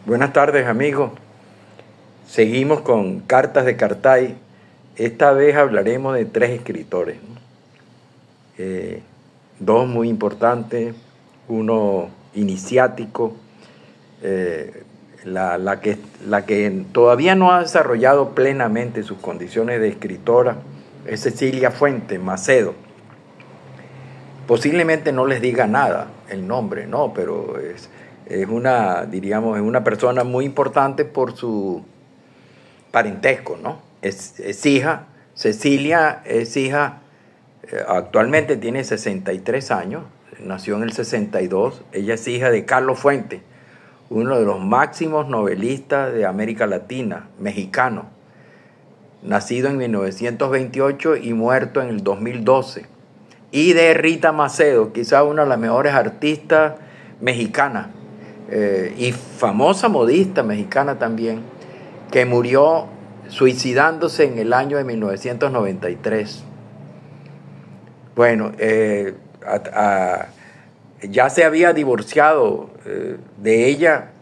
Buenas tardes, amigos. Seguimos con Cartas de Cartay. Esta vez hablaremos de tres escritores, ¿no? Dos muy importantes, uno iniciático, la que todavía no ha desarrollado plenamente sus condiciones de escritora, es Cecilia Fuentes Macedo. Posiblemente no les diga nada el nombre, ¿no? Pero es una, diríamos, es una persona muy importante por su parentesco, ¿no? Es hija, Cecilia es hija, actualmente tiene 63 años, nació en el 62, ella es hija de Carlos Fuentes, uno de los máximos novelistas de América Latina, mexicano, nacido en 1928 y muerto en el 2012, y de Rita Macedo, quizá una de las mejores artistas mexicanas, y famosa modista mexicana también, que murió suicidándose en el año de 1993. Bueno, ya se había divorciado de ella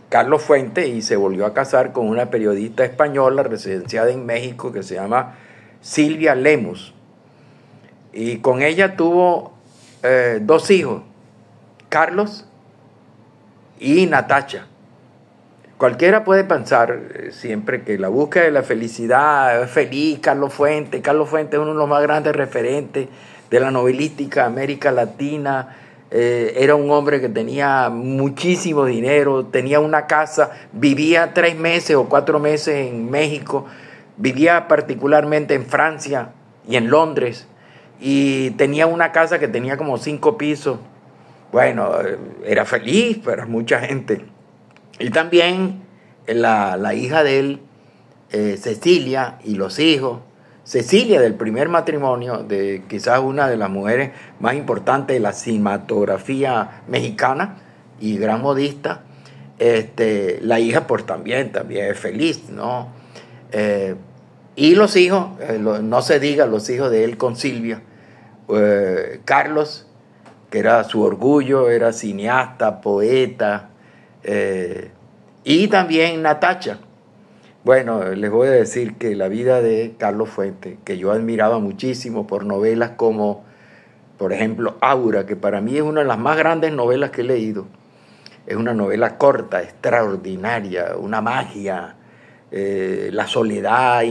Carlos Fuentes y se volvió a casar con una periodista española residenciada en México que se llama Silvia Lemus. Y con ella tuvo dos hijos, Carlos y Natacha. Cualquiera puede pensar siempre que la búsqueda de la felicidad, es feliz, Carlos Fuentes es uno de los más grandes referentes de la novelística de América Latina, era un hombre que tenía muchísimo dinero, tenía una casa, vivía 3 meses o 4 meses en México, vivía particularmente en Francia y en Londres, y tenía una casa que tenía como 5 pisos. Bueno, era feliz para mucha gente. Y también la hija de él, Cecilia, y los hijos. Cecilia, del primer matrimonio, de quizás una de las mujeres más importantes de la cinematografía mexicana y gran modista. La hija, pues también es feliz, ¿no? Y los hijos, no se diga, los hijos de él con Silvia. Carlos, que era su orgullo, era cineasta, poeta, y también Natacha. Bueno, les voy a decir que la vida de Carlos Fuentes, que yo admiraba muchísimo por novelas como, por ejemplo, Aura, que para mí es una de las más grandes novelas que he leído. Es una novela corta, extraordinaria, una magia, la soledad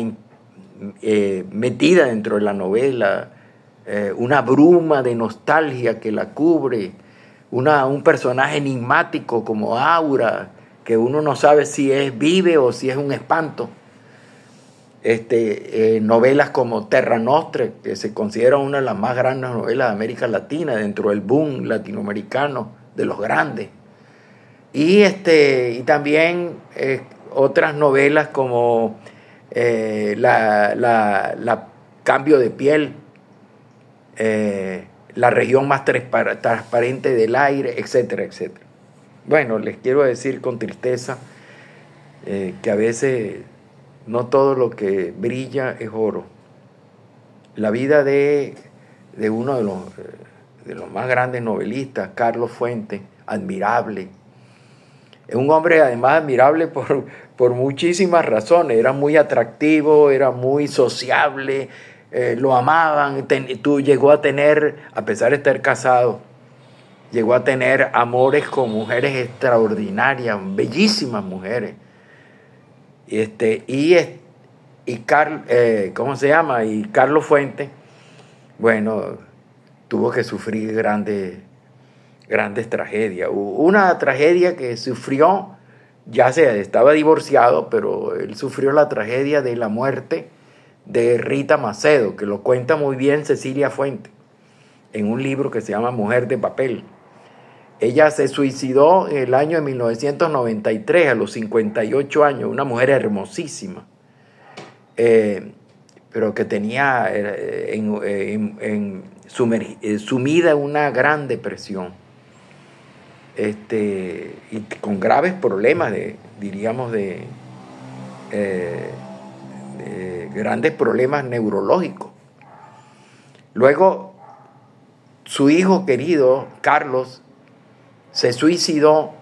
metida dentro de la novela, una bruma de nostalgia que la cubre, un personaje enigmático como Aura, que uno no sabe si vive o si es un espanto. Novelas como Terra Nostra, que se considera una de las más grandes novelas de América Latina, dentro del boom latinoamericano de los grandes. Y también otras novelas como la Cambio de piel, La región más transparente del aire, etcétera, etcétera. Bueno, les quiero decir con tristeza que a veces no todo lo que brilla es oro. La vida de uno de los más grandes novelistas, Carlos Fuentes, admirable. Es un hombre además admirable por muchísimas razones. Era muy atractivo, era muy sociable, lo amaban. Llegó a tener, a pesar de estar casado, llegó a tener amores con mujeres extraordinarias, bellísimas mujeres. Y Carlos Fuentes, bueno, tuvo que sufrir grandes tragedias. Una tragedia que sufrió, estaba divorciado, pero él sufrió la tragedia de la muerte de Rita Macedo, que lo cuenta muy bien Cecilia Fuentes, en un libro que se llama Mujer de Papel. Ella se suicidó en el año de 1993, a los 58 años, una mujer hermosísima, pero que tenía sumida en una gran depresión, y con graves problemas de grandes problemas neurológicos. Luego, su hijo querido, Carlos, se suicidó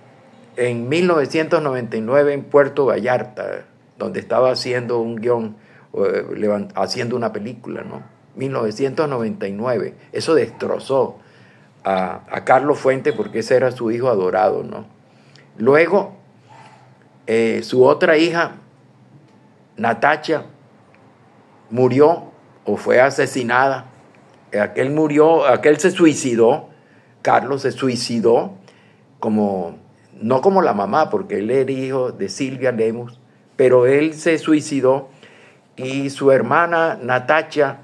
en 1999 en Puerto Vallarta, donde estaba haciendo un guión, haciendo una película, ¿no? 1999. Eso destrozó a Carlos Fuentes porque ese era su hijo adorado, ¿no? Luego, su otra hija, Natacha, murió o fue asesinada. Aquel se suicidó, Carlos se suicidó, no como la mamá, porque él era hijo de Silvia Lemus, pero él se suicidó y su hermana Natacha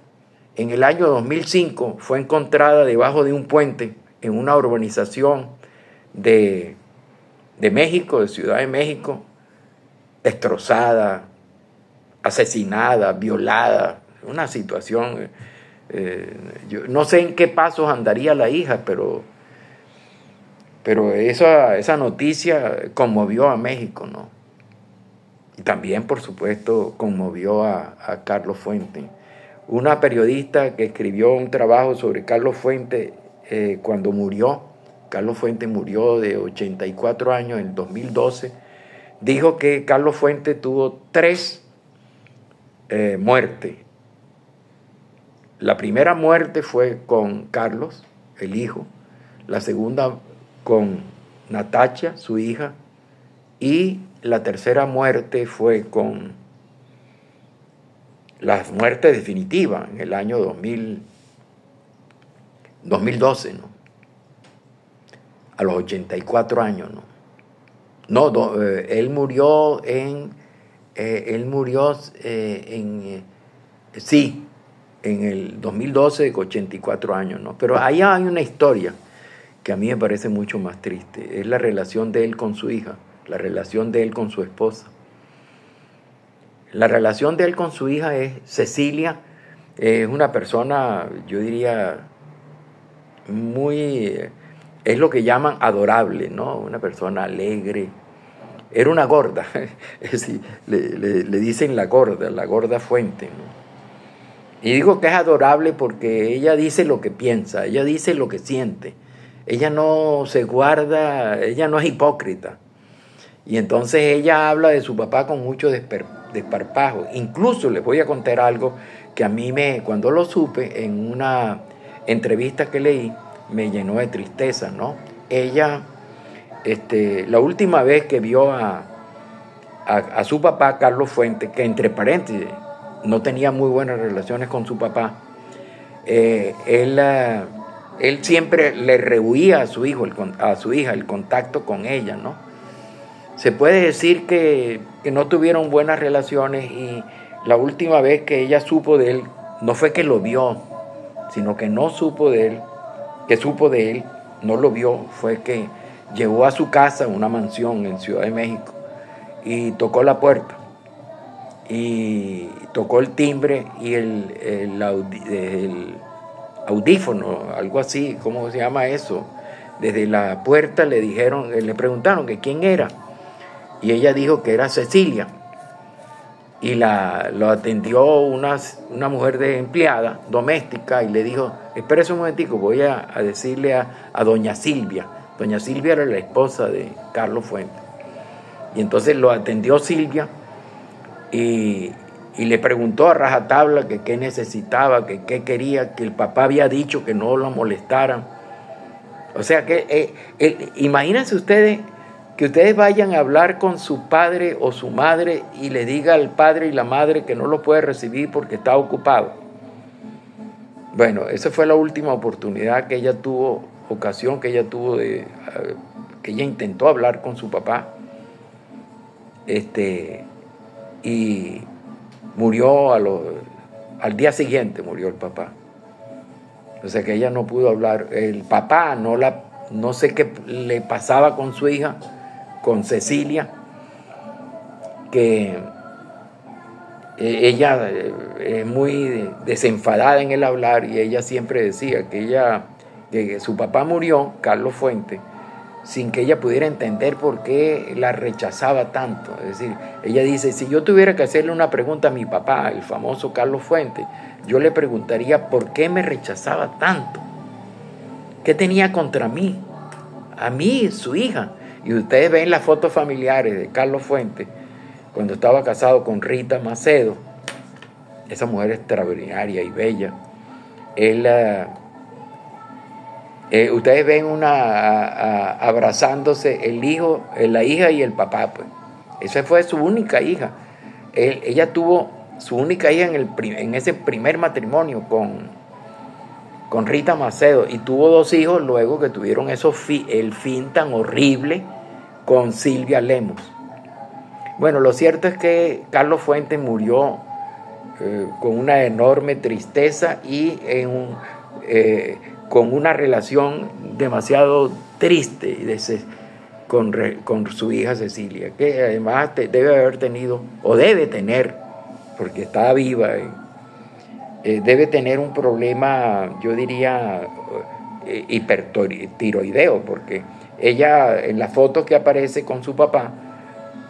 en el año 2005 fue encontrada debajo de un puente en una urbanización de México, de Ciudad de México, destrozada, asesinada, violada, una situación, yo no sé en qué pasos andaría la hija, pero esa noticia conmovió a México, ¿no? Y también, por supuesto, conmovió a Carlos Fuentes. Una periodista que escribió un trabajo sobre Carlos Fuentes cuando murió, Carlos Fuentes murió de 84 años en 2012, dijo que Carlos Fuentes tuvo 3 muertes. La primera muerte fue con Carlos, el hijo, la segunda con Natacha, su hija, y la tercera muerte fue con la muerte definitiva en el año 2012, ¿no? A los 84 años, ¿no? Él murió en el 2012 con 84 años, ¿no? Pero ahí hay una historia que a mí me parece mucho más triste. Es la relación de él con su hija, la relación de él con su esposa. La relación de él con su hija es Cecilia, es una persona, yo diría, es lo que llaman adorable, ¿no? Una persona alegre. Era una gorda, es decir, le dicen la gorda Fuente, ¿no? Y digo que es adorable porque ella dice lo que piensa, ella dice lo que siente, ella no se guarda, ella no es hipócrita. Y entonces ella habla de su papá con mucho desparpajo. Incluso les voy a contar algo que a mí cuando lo supe en una entrevista que leí, me llenó de tristeza, ¿no? Ella, la última vez que vio a su papá, Carlos Fuentes, que entre paréntesis no tenía muy buenas relaciones con su papá, él siempre le rehuía a su hija el contacto con ella, ¿no? Se puede decir que no tuvieron buenas relaciones, y la última vez que ella supo de él, no fue que lo vio, sino que no supo de él, que supo de él, no lo vio, fue que llegó a su casa, una mansión en Ciudad de México, y tocó la puerta, y tocó el timbre, y el audífono, algo así, ¿cómo se llama eso? Desde la puerta le preguntaron que quién era, y ella dijo que era Cecilia, y lo atendió una mujer de empleada doméstica, y le dijo: espérese un momentico, voy a decirle a doña Silvia. Doña Silvia era la esposa de Carlos Fuentes, y entonces lo atendió Silvia, y le preguntó a rajatabla que qué necesitaba, que qué quería, que el papá había dicho que no lo molestaran. O sea que imagínense ustedes que ustedes vayan a hablar con su padre o su madre y le diga al padre y la madre que no lo puede recibir porque está ocupado. Bueno, esa fue la última oportunidad que ella tuvo, que ella intentó hablar con su papá. Y murió al día siguiente, murió el papá. O sea que ella no pudo hablar. El papá no sé qué le pasaba con su hija, con Cecilia, que ella es muy desenfadada en el hablar, y ella siempre decía que su papá murió, Carlos Fuentes, sin que ella pudiera entender por qué la rechazaba tanto. Es decir, ella dice: si yo tuviera que hacerle una pregunta a mi papá, el famoso Carlos Fuentes, yo le preguntaría por qué me rechazaba tanto, qué tenía contra mí, a mí, su hija, Y ustedes ven las fotos familiares de Carlos Fuentes cuando estaba casado con Rita Macedo, esa mujer extraordinaria y bella. Ustedes ven abrazándose el hijo, la hija y el papá, pues. Esa fue su única hija. Ella tuvo su única hija en ese primer matrimonio con Rita Macedo, y tuvo 2 hijos luego que tuvieron el fin tan horrible con Silvia Lemos. Bueno, lo cierto es que Carlos Fuentes murió con una enorme tristeza y con una relación demasiado triste con su hija Cecilia, que además debe haber tenido, o debe tener, porque está viva, debe tener un problema, yo diría, hipertiroideo, porque ella en la foto que aparece con su papá,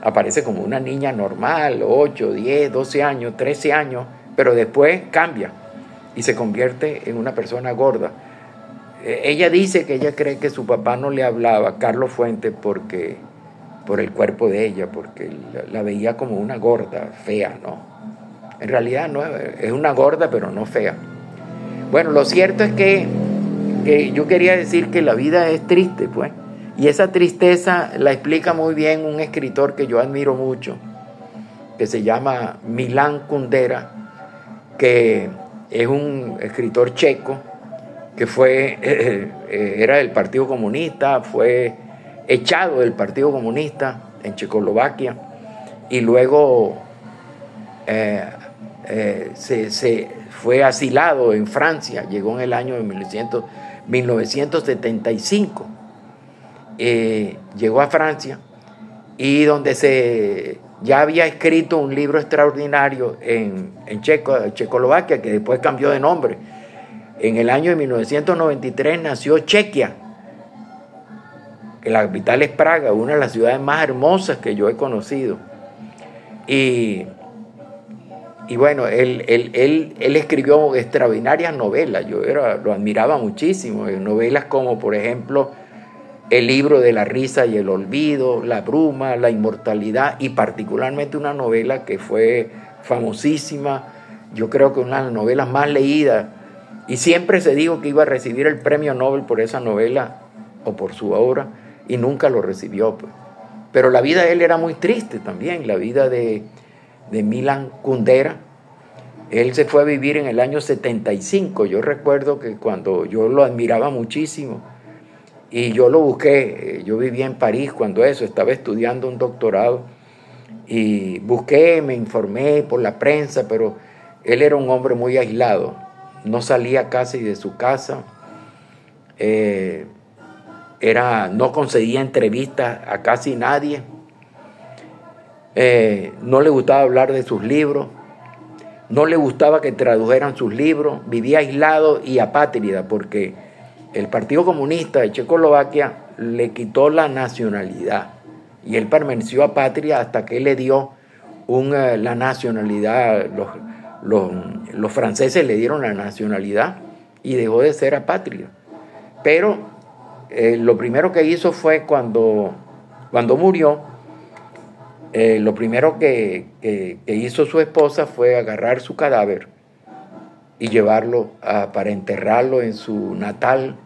aparece como una niña normal, 8, 10, 12 años, 13 años, pero después cambia y se convierte en una persona gorda. Ella dice que ella cree que su papá no le hablaba, Carlos Fuentes, por el cuerpo de ella, porque la veía como una gorda, fea, ¿no? En realidad no, es una gorda, pero no fea. Bueno, lo cierto es que yo quería decir que la vida es triste, pues. Y esa tristeza la explica muy bien un escritor que yo admiro mucho, que se llama Milan Kundera, que es un escritor checo, que era del Partido Comunista, fue echado del Partido Comunista en Checoslovaquia, y luego se fue asilado en Francia, llegó en el año de 1975. Llegó a Francia, y donde ya había escrito un libro extraordinario en Checoslovaquia, que después cambió de nombre. En el año de 1993 nació Chequia, que la capital es Praga, una de las ciudades más hermosas que yo he conocido. Y bueno, él escribió extraordinarias novelas, lo admiraba muchísimo, novelas como, por ejemplo, El libro de la risa y el olvido, La bruma, La inmortalidad, y particularmente una novela que fue famosísima, yo creo que una de las novelas más leídas, y siempre se dijo que iba a recibir el premio Nobel por esa novela o por su obra, y nunca lo recibió, pues. Pero la vida de él era muy triste también, la vida de Milan Kundera. Él se fue a vivir en el año 75, yo recuerdo que cuando yo lo admiraba muchísimo, y yo lo busqué, yo vivía en París cuando estaba estudiando un doctorado, y busqué, me informé por la prensa, pero él era un hombre muy aislado, no salía casi de su casa, no concedía entrevistas a casi nadie, no le gustaba hablar de sus libros, no le gustaba que tradujeran sus libros, vivía aislado y apátrida, porque el Partido Comunista de Checoslovaquia le quitó la nacionalidad, y él permaneció apátrida hasta que él le dio la nacionalidad. Los franceses le dieron la nacionalidad y dejó de ser apátrida. Pero lo primero que hizo fue cuando murió, lo primero que hizo su esposa fue agarrar su cadáver y llevarlo para enterrarlo en su natal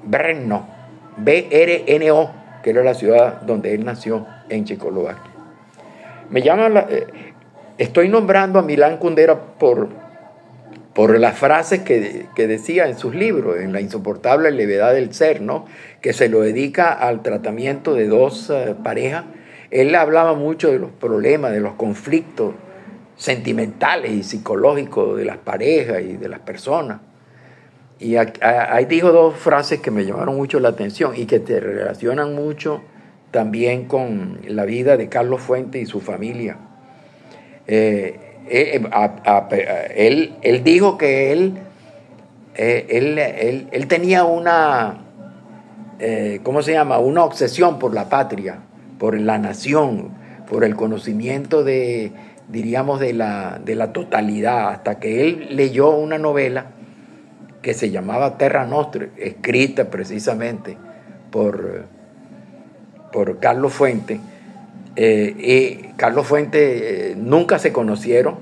Brno, BRNO, que era la ciudad donde él nació en Checoslovaquia. Estoy nombrando a Milan Kundera por las frases que decía en sus libros, en La insoportable levedad del ser, ¿no? Que se lo dedica al tratamiento de 2 parejas. Él hablaba mucho de los problemas, de los conflictos sentimentales y psicológicos de las parejas y de las personas. Y ahí dijo 2 frases que me llamaron mucho la atención y que te relacionan mucho también con la vida de Carlos Fuentes y su familia. Él dijo que él tenía una una obsesión por la patria, por la nación, por el conocimiento diríamos de la totalidad, hasta que él leyó una novela que se llamaba Terra Nostra, escrita precisamente por por Carlos Fuentes. Y Carlos Fuentes nunca se conocieron,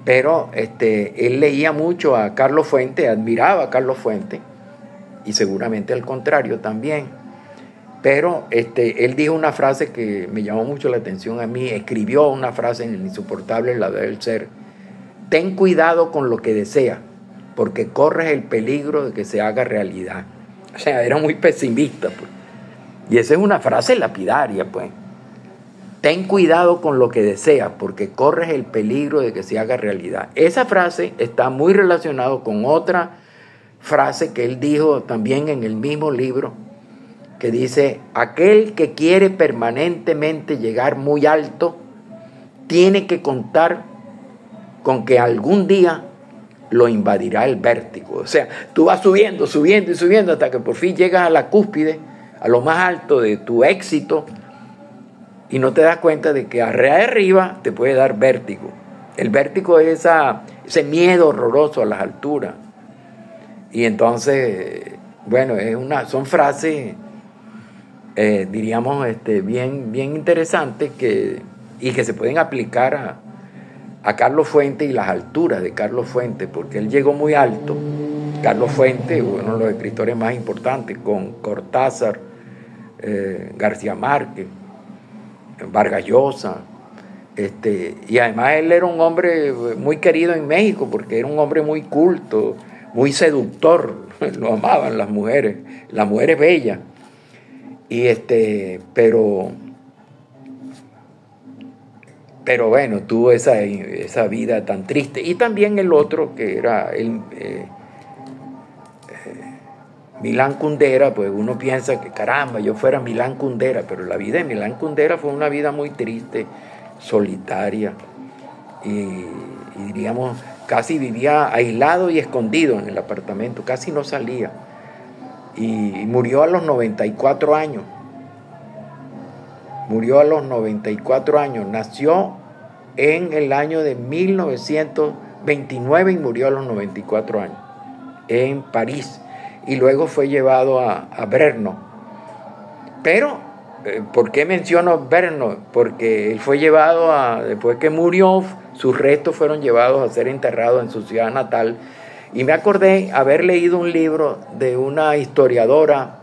pero él leía mucho a Carlos Fuentes, admiraba a Carlos Fuentes, y seguramente al contrario también. Pero él dijo una frase que me llamó mucho la atención a mí, escribió una frase en El insoportable lado del ser: ten cuidado con lo que deseas, porque corres el peligro de que se haga realidad. O sea, era muy pesimista, pues. Y esa es una frase lapidaria, pues. Ten cuidado con lo que deseas, porque corres el peligro de que se haga realidad. Esa frase está muy relacionada con otra frase que él dijo también en el mismo libro, que dice: aquel que quiere permanentemente llegar muy alto, tiene que contar con que algún día lo invadirá el vértigo. O sea, tú vas subiendo, subiendo y subiendo hasta que por fin llegas a la cúspide, a lo más alto de tu éxito, y no te das cuenta de que arriba te puede dar vértigo. El vértigo es ese miedo horroroso a las alturas. Y entonces, bueno, son frases, diríamos, bien interesantes y que se pueden aplicar a Carlos Fuentes y las alturas de Carlos Fuentes, porque él llegó muy alto. Carlos Fuentes, uno de los escritores más importantes, con Cortázar, García Márquez, Vargas Llosa, y además él era un hombre muy querido en México, porque era un hombre muy culto, muy seductor, lo amaban las mujeres bellas, y pero bueno, tuvo esa vida tan triste. Y también el otro, que era Milán Kundera, pues uno piensa que caramba, yo fuera Milán Kundera, pero la vida de Milán Kundera fue una vida muy triste, solitaria, y diríamos, casi vivía aislado y escondido en el apartamento, casi no salía, y murió a los 94 años. Murió a los 94 años, nació en el año de 1929 y murió a los 94 años, en París, y luego fue llevado a Brno. Pero, ¿por qué menciono Brno? Porque él fue llevado después que murió, sus restos fueron llevados a ser enterrados en su ciudad natal, y me acordé haber leído un libro de una historiadora,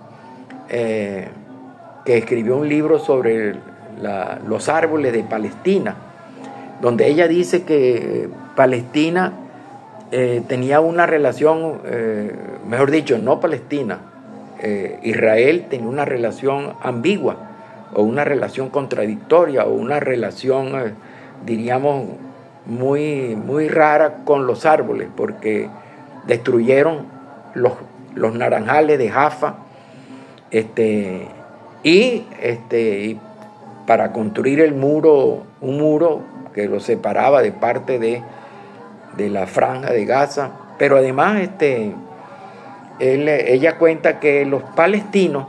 que escribió un libro sobre los árboles de Palestina, donde ella dice que Palestina tenía una relación, mejor dicho, no Palestina, Israel tenía una relación ambigua, o una relación contradictoria, o una relación, diríamos, muy, muy rara con los árboles, porque destruyeron los naranjales de Jaffa, y para construir un muro que lo separaba de parte de la franja de Gaza. Pero además ella cuenta que los palestinos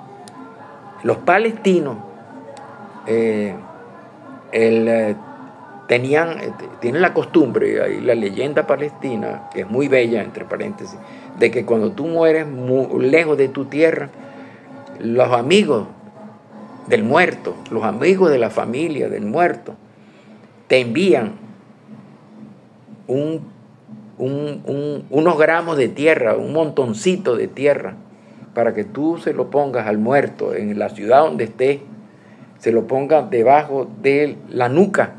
tienen la costumbre, ahí la leyenda palestina, que es muy bella, entre paréntesis, de que cuando tú mueres muy lejos de tu tierra, los amigos del muerto, los amigos de la familia del muerto, te envían unos gramos de tierra, un montoncito de tierra, para que tú se lo pongas al muerto en la ciudad donde esté, se lo pongas debajo de la nuca,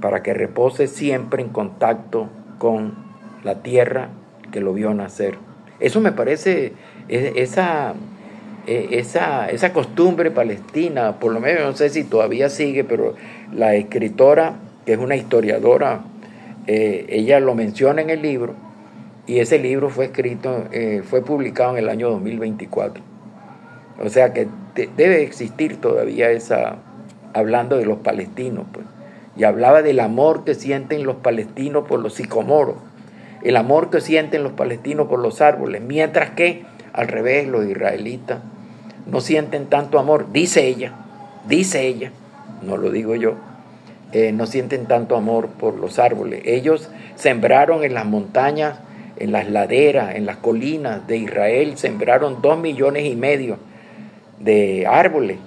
para que repose siempre en contacto con la tierra que lo vio nacer. Eso me parece, esa costumbre palestina, por lo menos no sé si todavía sigue, pero la escritora, que es una historiadora, ella lo menciona en el libro, y ese libro fue publicado en el año 2024. O sea que debe existir todavía hablando de los palestinos, pues. Y hablaba del amor que sienten los palestinos por los sicomoros, el amor que sienten los palestinos por los árboles, mientras que al revés los israelitas no sienten tanto amor, dice ella, no lo digo yo, no sienten tanto amor por los árboles. Ellos sembraron en las montañas, en las laderas, en las colinas de Israel, sembraron 2,5 millones de árboles,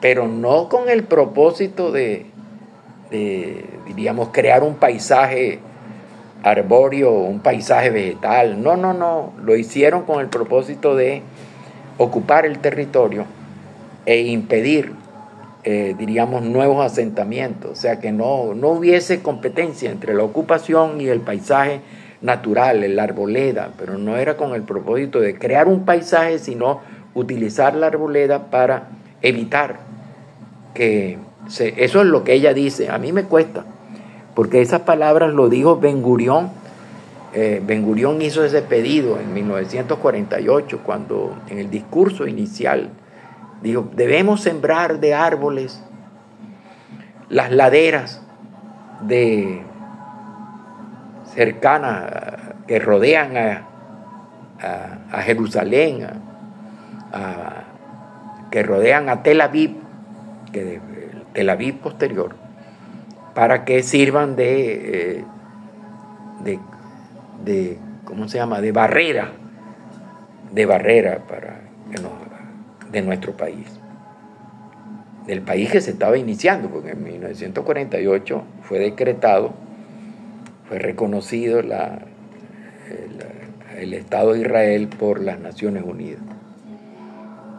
pero no con el propósito diríamos, crear un paisaje arbóreo, un paisaje vegetal. No, no, no. Lo hicieron con el propósito de ocupar el territorio e impedir, diríamos, nuevos asentamientos. O sea, que no hubiese competencia entre la ocupación y el paisaje natural, la arboleda, pero no era con el propósito de crear un paisaje, sino utilizar la arboleda para evitar que eso es lo que ella dice. A mí me cuesta, porque esas palabras lo dijo Ben-Gurión. Ben-Gurión hizo ese pedido en 1948, cuando en el discurso inicial dijo: debemos sembrar de árboles las laderas cercanas que rodean a Jerusalén, que rodean a Tel Aviv, Tel Aviv posterior, para que sirvan ¿cómo se llama?, de barrera de nuestro país, del país que se estaba iniciando, porque en 1948 fue decretado, fue reconocido el Estado de Israel por las Naciones Unidas.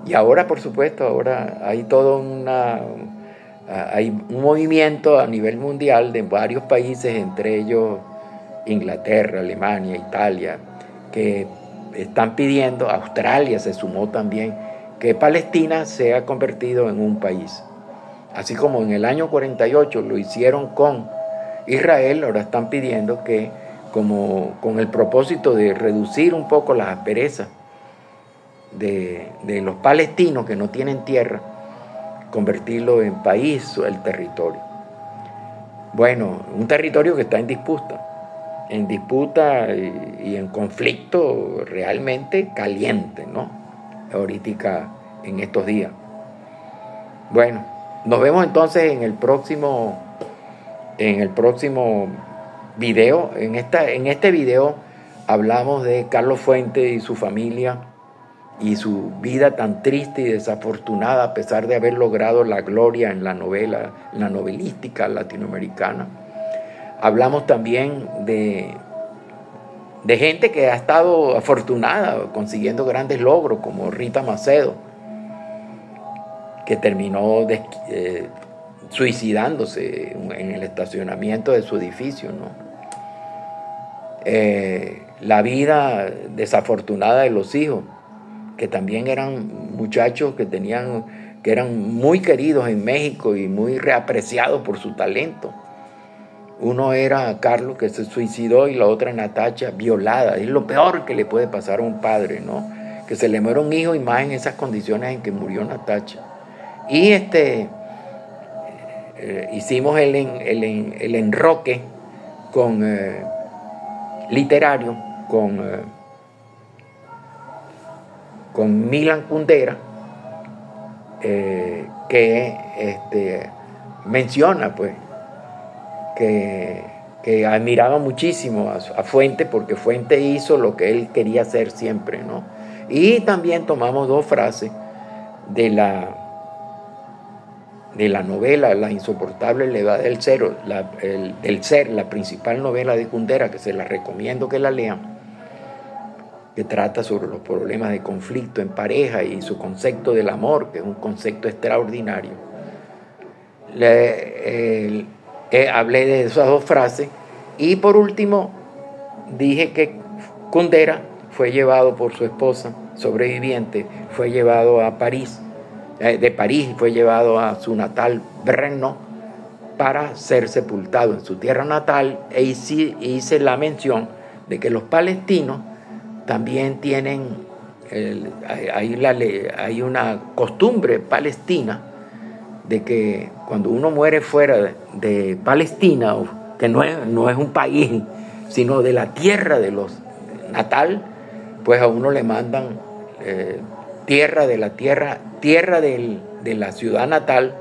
Y ahora, por supuesto, ahora hay hay un movimiento a nivel mundial de varios países, entre ellos Inglaterra, Alemania, Italia, que están pidiendo, Australia se sumó también, que Palestina sea convertido en un país. Así como en el año 48 lo hicieron con Israel, ahora están pidiendo que, como con el propósito de reducir un poco las asperezas de los palestinos que no tienen tierra, convertirlo en país o el territorio. Bueno, un territorio que está en disputa y en conflicto realmente caliente, ¿no? Ahorita en estos días. Bueno, nos vemos entonces en el próximo video. En este video hablamos de Carlos Fuentes y su familia y su vida tan triste y desafortunada, a pesar de haber logrado la gloria en la novelística latinoamericana. Hablamos también de gente que ha estado afortunada consiguiendo grandes logros, como Rita Macedo, que terminó suicidándose en el estacionamiento de su edificio, ¿no? La vida desafortunada de los hijos, que también eran muchachos que eran muy queridos en México y muy reapreciados por su talento. Uno era Carlos, que se suicidó, y la otra Natacha, violada. Es lo peor que le puede pasar a un padre, ¿no? Que se le muera un hijo, y más en esas condiciones en que murió Natacha. Y hicimos el enroque literario con Milan Kundera, que menciona pues que admiraba muchísimo a Fuente, porque Fuente hizo lo que él quería hacer siempre, ¿no? Y también tomamos dos frases de la novela La insoportable levedad del ser, la principal novela de Kundera, que se la recomiendo que la lean, que trata sobre los problemas de conflicto en pareja y su concepto del amor, que es un concepto extraordinario. Hablé de esas dos frases, y por último dije que Kundera fue llevado por su esposa sobreviviente, fue llevado a París, de París fue llevado a su natal Brno para ser sepultado en su tierra natal, e hice la mención de que los palestinos también tienen, hay una costumbre palestina de que cuando uno muere fuera de Palestina, que no es un país, sino de la tierra de los natal, pues a uno le mandan tierra de la ciudad natal,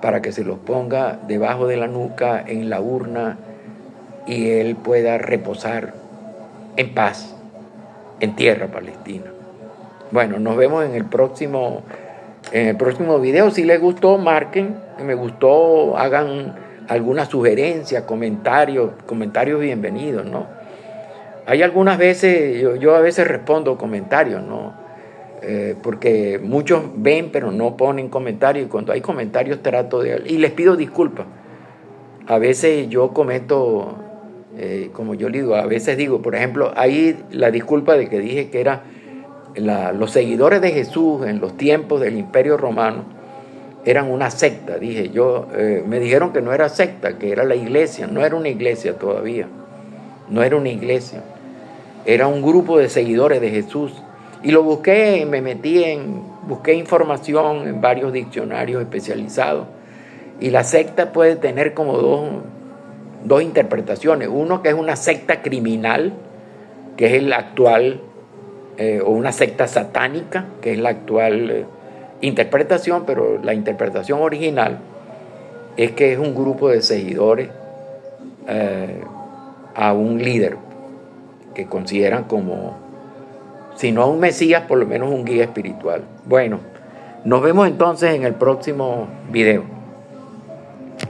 para que se los ponga debajo de la nuca en la urna y él pueda reposar en paz en tierra palestina. Bueno, nos vemos en el próximo En el próximo video, si les gustó, marquen, que me gustó, hagan alguna sugerencia, comentarios bienvenidos, ¿no? Hay algunas veces, yo a veces respondo comentarios, ¿no? Porque muchos ven pero no ponen comentarios, y cuando hay comentarios trato de... Y les pido disculpas. A veces yo comento, como yo digo, a veces digo, por ejemplo, ahí la disculpa de que dije que era los seguidores de Jesús en los tiempos del Imperio Romano eran una secta, dije yo. Me dijeron que no era secta, que era la iglesia. No era una iglesia todavía, no era una iglesia, era un grupo de seguidores de Jesús. Y lo busqué, busqué información en varios diccionarios especializados. Y la secta puede tener como dos interpretaciones. Uno, que es una secta criminal, que es el actual, o una secta satánica, que es la actual interpretación, pero la interpretación original es que es un grupo de seguidores a un líder que consideran como, si no un mesías, por lo menos un guía espiritual. Bueno, nos vemos entonces en el próximo video.